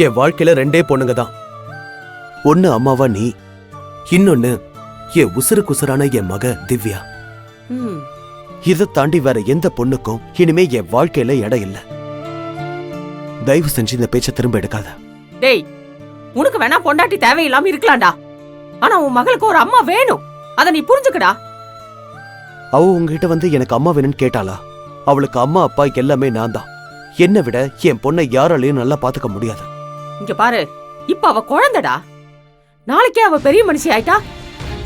என் வாழ்க்கையில ரெண்டே பொண்ணுங்க தான். ஒன்னு அம்மாவா நீ, இன்னொன்னு என் உசுறு குசுறான என் மக திவ்யா. இதை தாண்டி வேற எந்த பொண்ணுக்கும் இனிமே என் வாழ்க்கையில இடம் இல்ல. தயவு செஞ்சு இந்த பேச்ச திரும்ப எடுக்காத. டேய், உனக்கு வேணா பொண்டாட்டி தேவையில்லாம இருக்கலாம்டா, ஆனா உன் மகளுக்கு ஒரு அம்மா வேணும். அத நீ புரிஞ்சுக்கடா. அவ உங்ககிட்ட வந்து எனக்கு அம்மா வேணும்னு கேட்டாளா? அவளுக்கு அம்மா அப்பா எல்லாமே நான் தான். என்னை விட என் பொண்ணை யாராலையும் நல்லா பாத்துக்க முடியாது. இங்க பாரு, இப்ப அவ குழந்தைடா. நாளைக்கே அவ பெரிய மனுஷி ஆயிட்டா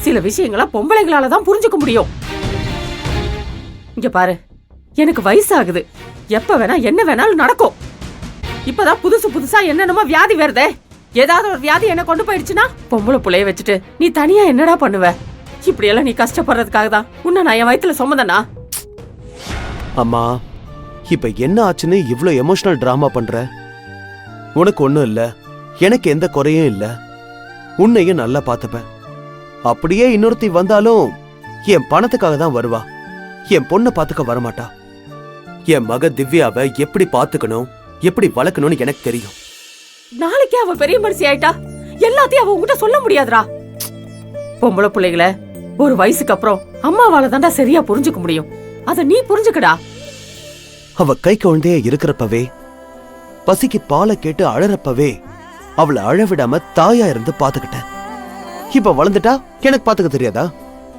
சில விஷயங்கள பொம்பளைங்களால தான் புரிஞ்சுக்க முடியும். இங்க பாரு, எனக்கு வயசாகுது. எப்ப வேணா என்ன வேணாலும் நடக்கும். இப்பதான் புதுசு புதுசா என்னென்னமோ வியாதி வருதே. ஏதாவது ஒரு வியாதி என்ன கொண்டு போயிடுச்சுன்னா பொம்பளை புள்ளைய வச்சுட்டு நீ தனியா என்னடா பண்ணுவ? இப்படி எல்லாம் நீ கஷ்டப்படுறதுக்காக தான் உன்னை நான் என் வயித்துல சுமந்தனா? அம்மா, இப்ப என்ன ஆச்சுன்னு இவ்ளோ எமோஷனல் டிராமா பண்ற? உனக்கு ஒண்ணும் இல்ல, எனக்கு எந்த குறையும் இல்ல. உன்னையும் நல்லா பாத்துப்பேன். அப்படியே இன்னொருத்தி வந்தாலும் என் பணத்துக்காக தான் வருவா. என் பொண்ணை பாத்துக்க வரமாட்டா. என் மக திவ்யாவை எப்படி பாத்துக்கணும், எப்படி வளர்க்கணும்னு எனக்கு தெரியும். நாளைக்கே அவ பெரிய மனுஷி ஆயிட்டா எல்லாத்தையும் அவ உங்ககிட்ட சொல்ல முடியாதுடா. பொம்பளை பிள்ளைகளை ஒரு வயசுக்கு அப்புறம் அம்மாவால தாண்டா சரியா புரிஞ்சுக்க முடியும். அத நீ புரிஞ்சுக்கடா. அவ கை குழந்தைய இருக்கிறப்பவே, பசிக்கு பாலை கேட்டு அழறப்பவே அவளை அழவிடாம தாயா இருந்து பாத்துக்கிட்டேன். இப்ப வளர்ந்துட்டா எனக்கு பாத்துக்க தெரியாதா?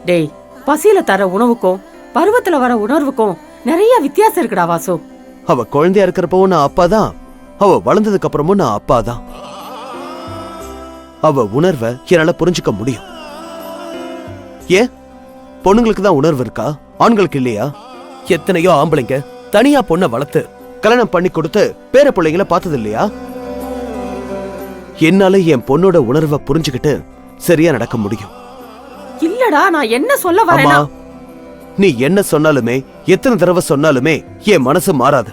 டேய், பசியில தர உணவுக்கும் பருவத்துல வர உணர்வுக்கும் நிறைய வித்தியாசம் இருக்குடா வாசு. அவ குழந்தையா இருக்கிறப்பவும் நான் அப்பா தான், அவ வளர்ந்ததுக்கு அப்புறமும் நான் அப்பா தான். அவ உணர்வை என்னால புரிஞ்சுக்க முடியும். ஏன் பொண்ணுங்களுக்கு தான் உணர்வு இருக்கா, ஆண்களுக்கு இல்லையா? எத்தனையோ ஆம்பளைங்க தனியா பொண்ணை வளர்த்து கல்யாணம் பண்ணி கொடுத்து பேர பிள்ளைங்களை பார்த்தது இல்லையா? என்னால என் பொண்ணோட உணர்வை புரிஞ்சுக்கிட்டு சரியா நடக்க முடியும். இல்லடா, நான் என்ன சொல்ல வரேன்னா, நீ என்ன சொன்னாலுமே, எத்தனை தடவை சொன்னாலுமே என் மனசு மாறாது.